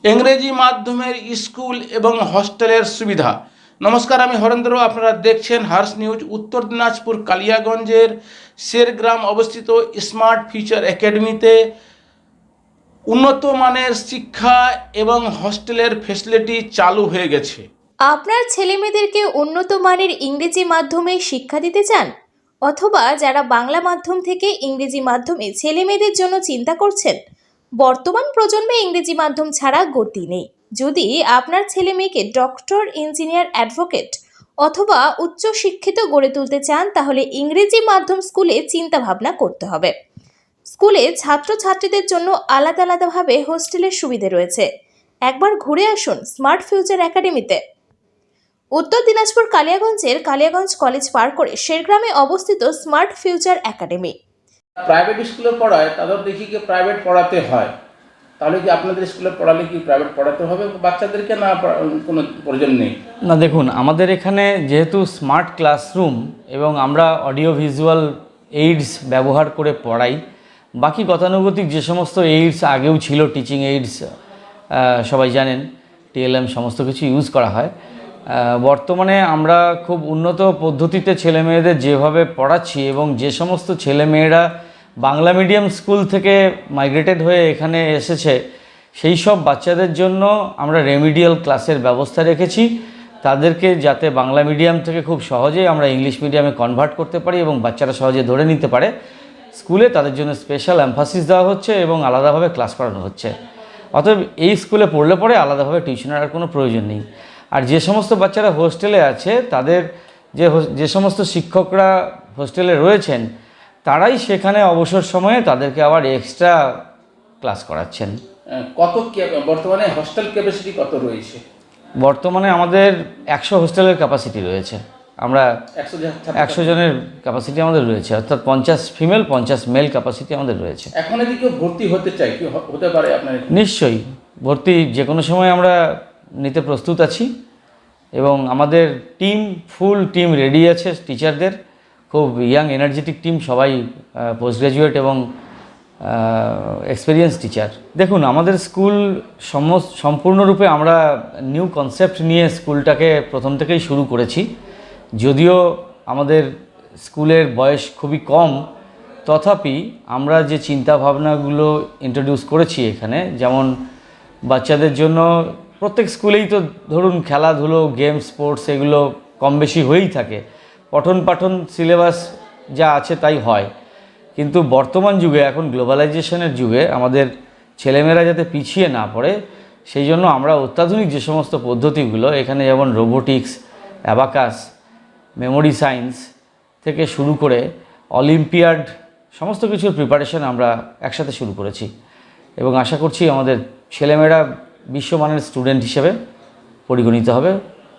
ইংরেজি মাধ্যমের স্কুল এবং হস্টেলের সুবিধা। নমস্কার, আমি হরেন্দ্র। আপনারা দেখছেন হার্স নিউজ। উত্তর দিনাজপুর কালিয়াগঞ্জের শেরগ্রাম অবস্থিত স্মার্ট ফিউচার একাডেমিতে উন্নত মানের শিক্ষা এবং হস্টেলের ফেসিলিটি চালু হয়ে গেছে। আপনার ছেলেমেয়েদেরকে উন্নত মানের ইংরেজি মাধ্যমে শিক্ষা দিতে চান, অথবা যারা বাংলা মাধ্যম থেকে ইংরেজি মাধ্যমে ছেলেমেয়েদের জন্য চিন্তা করছেন? বর্তমান প্রজন্মে ইংরেজি মাধ্যম ছাড়া গতি নেই। যদি আপনার ছেলে মেয়েকে ডক্টর, ইঞ্জিনিয়ার, অ্যাডভোকেট অথবা উচ্চ শিক্ষিত গড়ে তুলতে চান, তাহলে ইংরেজি মাধ্যম স্কুলে চিন্তা ভাবনা করতে হবে। স্কুলে ছাত্রছাত্রীদের জন্য আলাদা আলাদাভাবে হোস্টেলের সুবিধে রয়েছে। একবার ঘুরে আসুন স্মার্ট ফিউচার একাডেমিতে। উত্তর দিনাজপুর কালিয়াগঞ্জের কালিয়াগঞ্জ কলেজ পার করে শেরগ্রামে অবস্থিত স্মার্ট ফিউচার একাডেমি। প্রাইভেট স্কুলে পড়ায় তাদের দেখি কি প্রাইভেট পড়াতে হয়, তাহলে কি আপনাদের স্কুলে পড়ালে কি প্রাইভেট পড়াতে হবে বাচ্চাদেরকে, না কোনো প্রয়োজন নেই? না, দেখুন, আমাদের এখানে যেহেতু স্মার্ট ক্লাসরুম এবং আমরা অডিও ভিজুয়াল এইডস ব্যবহার করে পড়াই, বাকি গতানুগতিক যে সমস্ত এইডস আগেও ছিল, টিচিং এইডস সবাই জানেন, টিএলএম সমস্ত কিছু ইউজ করা হয়। বর্তমানে আমরা খুব উন্নত পদ্ধতিতে ছেলেমেয়েদের যেভাবে পড়াচ্ছি এবং যে সমস্ত ছেলেমেয়েরা বাংলা মিডিয়াম স্কুল থেকে মাইগ্রেটেড হয়ে এখানে এসেছে, সেই সব বাচ্চাদের জন্য আমরা রেমিডিয়াল ক্লাসের ব্যবস্থা রেখেছি, তাদেরকে যাতে বাংলা মিডিয়াম থেকে খুব সহজেই আমরা ইংলিশ মিডিয়ামে কনভার্ট করতে পারি এবং বাচ্চারা সহজে ধরে নিতে পারে। স্কুলে তাদের জন্য স্পেশাল এমফাসিস দেওয়া হচ্ছে এবং আলাদাভাবে ক্লাস করানো হচ্ছে। অতএব এই স্কুলে পড়লে পরে আলাদাভাবে টিউশনের আর কোনো প্রয়োজন নেই। আর যে সমস্ত বাচ্চারা হোস্টেলে আছে, তাদের যে সমস্ত শিক্ষকরা হোস্টেলে রয়েছেন, তারাই সেখানে অবসর সময়ে তাদেরকে আবার এক্সট্রা ক্লাস করাচ্ছেন। কত বর্তমানে হোস্টেল ক্যাপাসিটি কত রয়েছে? বর্তমানে আমাদের 100 হোস্টেলের ক্যাপাসিটি রয়েছে। আমরা 100 জনের ক্যাপাসিটি আমাদের রয়েছে, অর্থাৎ 50 ফিমেল 50 মেল ক্যাপাসিটি আমাদের রয়েছে। এখন যদি কেউ ভর্তি হতে চায়, কি হতে পারে আপনার? নিশ্চয়ই, ভর্তি যে কোনো সময় আমরা নিতে প্রস্তুত আছি এবং আমাদের ফুল টিম রেডি আছে। টিচারদের খুব ইয়াং এনার্জেটিক টিম, সবাই পোস্ট গ্র্যাজুয়েট এবং এক্সপিরিয়েন্স টিচার। দেখুন, আমাদের স্কুল সম্পূর্ণরূপে আমরা নিউ কনসেপ্ট নিয়ে স্কুলটাকে প্রথম থেকেই শুরু করেছি। যদিও আমাদের স্কুলের বয়স খুবই কম, তথাপি আমরা যে চিন্তা ভাবনাগুলো ইন্ট্রোডিউস করেছি এখানে, যেমন বাচ্চাদের জন্য প্রত্যেক স্কুলেই তো ধরুন খেলাধুলো, গেম, স্পোর্টস এগুলো কম বেশি হয়েই থাকে। পঠন পাঠন সিলেবাস যা আছে তাই হয়, কিন্তু বর্তমান যুগে, এখন গ্লোবালাইজেশনের যুগে আমাদের ছেলেমেয়েরা যাতে পিছিয়ে না পড়ে, সেই জন্য আমরা অত্যাধুনিক যে সমস্ত পদ্ধতিগুলো এখানে, যেমন রোবোটিক্স, অ্যাবাকাস, মেমোরি সায়েন্স থেকে শুরু করে অলিম্পিয়াড, সমস্ত কিছুর প্রিপারেশন আমরা একসাথে শুরু করেছি এবং আশা করছি আমাদের ছেলেমেয়েরা বিশ্বমানের স্টুডেন্ট হিসেবে পরিগণিত হবে,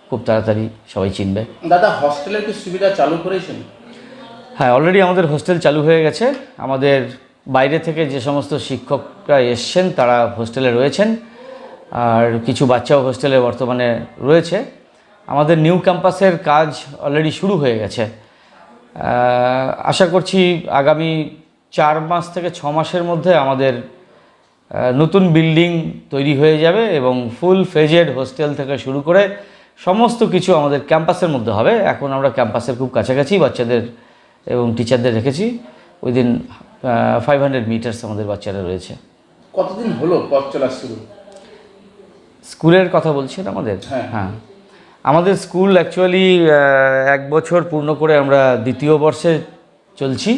খুব তাড়াতাড়ি সবাই চিনবে। দাদা, হস্টেলের কি সুবিধা চালু করেছেন? হ্যাঁ, অলরেডি আমাদের হোস্টেল চালু হয়ে গেছে। আমাদের বাইরে থেকে যে সমস্ত শিক্ষকরা এসছেন তারা হোস্টেলে রয়েছেন, আর কিছু বাচ্চাও হোস্টেলে বর্তমানে রয়েছে। আমাদের নিউ ক্যাম্পাসের কাজ অলরেডি শুরু হয়ে গেছে। আশা করছি আগামী 4 মাস থেকে 6 মাসের মধ্যে আমাদের নতুন বিল্ডিং তৈরি হয়ে যাবে এবং ফুল ফেজেড হোস্টেল থেকে শুরু করে সমস্ত কিছু আমাদের ক্যাম্পাসের মধ্যে হবে। এখন আমরা ক্যাম্পাসের খুব কাছাকাছি বাচ্চাদের এবং টিচারদের রেখেছি। উইদিন 500 মিটার্স আমাদের বাচ্চারা রয়েছে। কতদিন হলো পথ চলা শুরু? স্কুলের কথা বলছেন আমাদের? হ্যাঁ, আমাদের স্কুল অ্যাকচুয়ালি 1 বছর পূর্ণ করে আমরা 2য় বর্ষে চলছি।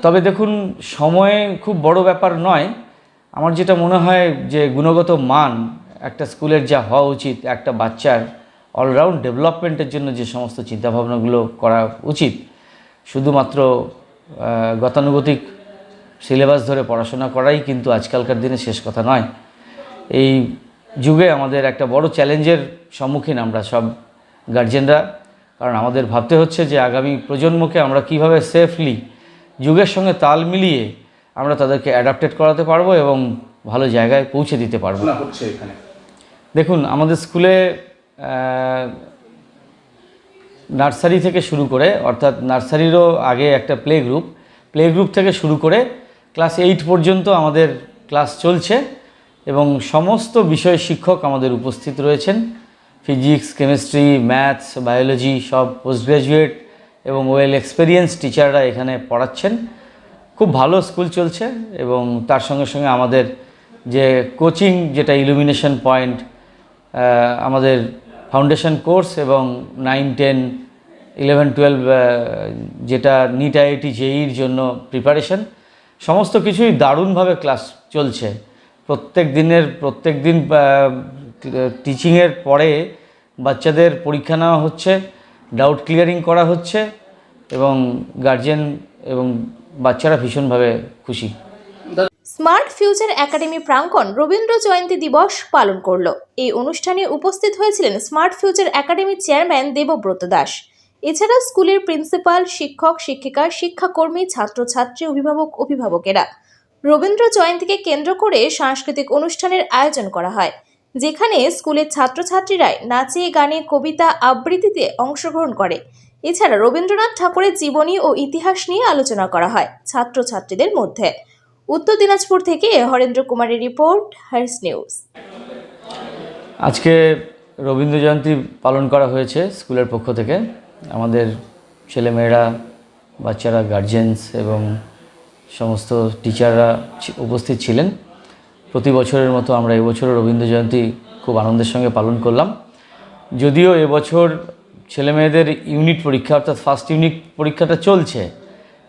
তবে দেখুন, সময় খুব বড় ব্যাপার নয়। আমার যেটা মনে হয় যে গুণগত মান একটা স্কুলের যা হওয়া উচিত, একটা বাচ্চার অলরাউন্ড ডেভেলপমেন্টের জন্য যে সমস্ত চিন্তাভাবনাগুলো করা উচিত, শুধুমাত্র গতানুগতিক সিলেবাস ধরে পড়াশোনা করাই কিন্তু আজকালকার দিনে শেষ কথা নয়। এই যুগে আমাদের একটা বড় চ্যালেঞ্জের সম্মুখীন আমরা সব গার্জেনরা, কারণ আমাদের ভাবতে হচ্ছে যে আগামী প্রজন্মকে আমরা কিভাবে সেফলি যুগের সঙ্গে তাল মিলিয়ে আমরা তাদেরকে অ্যাডাপ্টেড করাতে পারবো এবং ভালো জায়গায় পৌঁছে দিতে পারবো। দেখুন, আমাদের স্কুলে নার্সারি থেকে শুরু করে, অর্থাৎ নার্সারিরও আগে একটা প্লে গ্রুপ থেকে শুরু করে ক্লাস 8 পর্যন্ত আমাদের ক্লাস চলছে এবং সমস্ত বিষয় শিক্ষক আমাদের উপস্থিত রয়েছেন। ফিজিক্স, কেমিস্ট্রি, ম্যাথস, বায়োলজি সব পোস্ট গ্র্যাজুয়েট এবং ওয়েল এক্সপেরিয়েন্স টিচাররা এখানে পড়াচ্ছেন। খুব ভালো স্কুল চলছে এবং তার সঙ্গে সঙ্গে আমাদের যে কোচিং, যেটা ইলুমিনেশন পয়েন্ট, আমাদের ফাউন্ডেশন কোর্স এবং 9, 10, 11, 12 যেটা নিট IIT JEEর জন্য প্রিপারেশন, সমস্ত কিছুই দারুণভাবে ক্লাস চলছে। প্রত্যেক দিন টিচিংয়ের পরে বাচ্চাদের পরীক্ষা নেওয়া হচ্ছে, ডাউট ক্লিয়ারিং করা হচ্ছে এবং গার্জেন এবং বাচ্চারা ভীষণভাবে খুশি। স্মার্ট ফিউচার একাডেমি প্রাঙ্গণ রবীন্দ্র জয়ন্তী দিবস পালন করলো। এই অনুষ্ঠানে উপস্থিত হয়েছিলেন স্মার্ট ফিউচার একাডেমির চেয়ারম্যান দেবব্রত দাস। এছাড়া স্কুলের প্রিন্সিপাল, শিক্ষক, শিক্ষিকা, শিক্ষাকর্মী, ছাত্রছাত্রী, অভিভাবকেরা। রবীন্দ্র জয়ন্তীকে কেন্দ্র করে সাংস্কৃতিক অনুষ্ঠানের আয়োজন করা হয়, যেখানে স্কুলের ছাত্রছাত্রীরা নাচে, গানে, কবিতা আবৃত্তিতে অংশগ্রহণ করে। এছাড়া রবীন্দ্রনাথ ঠাকুরের জীবনী ও ইতিহাস নিয়ে আলোচনা করা হয় ছাত্রছাত্রীদের মধ্যে। উত্তর দিনাজপুর থেকে হরেন্দ্র কুমারের রিপোর্ট, হার্স নিউজ। আজকে রবীন্দ্র জয়ন্তী পালন করা হয়েছে স্কুলের পক্ষ থেকে। আমাদের ছেলেমেয়েরা, বাচ্চারা, গার্জেন্স এবং সমস্ত টিচাররা উপস্থিত ছিলেন। প্রতি বছরের মতো আমরা এবছরও রবীন্দ্র জয়ন্তী খুব আনন্দের সঙ্গে পালন করলাম। যদিও এবছর ছেলেমেয়েদের ইউনিট পরীক্ষা, অর্থাৎ ফার্স্ট ইউনিট পরীক্ষাটা চলছে,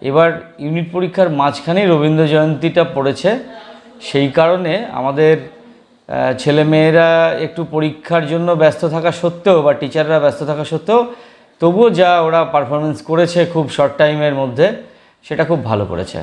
এবার ইউনিট পরীক্ষার মাঝখানেই রবীন্দ্র জয়ন্তীটা পড়েছে। সেই কারণে আমাদের ছেলেমেয়েরা একটু পরীক্ষার জন্য ব্যস্ত থাকা সত্ত্বেও বা টিচাররা ব্যস্ত থাকা সত্ত্বেও তবুও যা ওরা পারফরমেন্স করেছে খুব শর্ট টাইমের মধ্যে, সেটা খুব ভালো করেছে।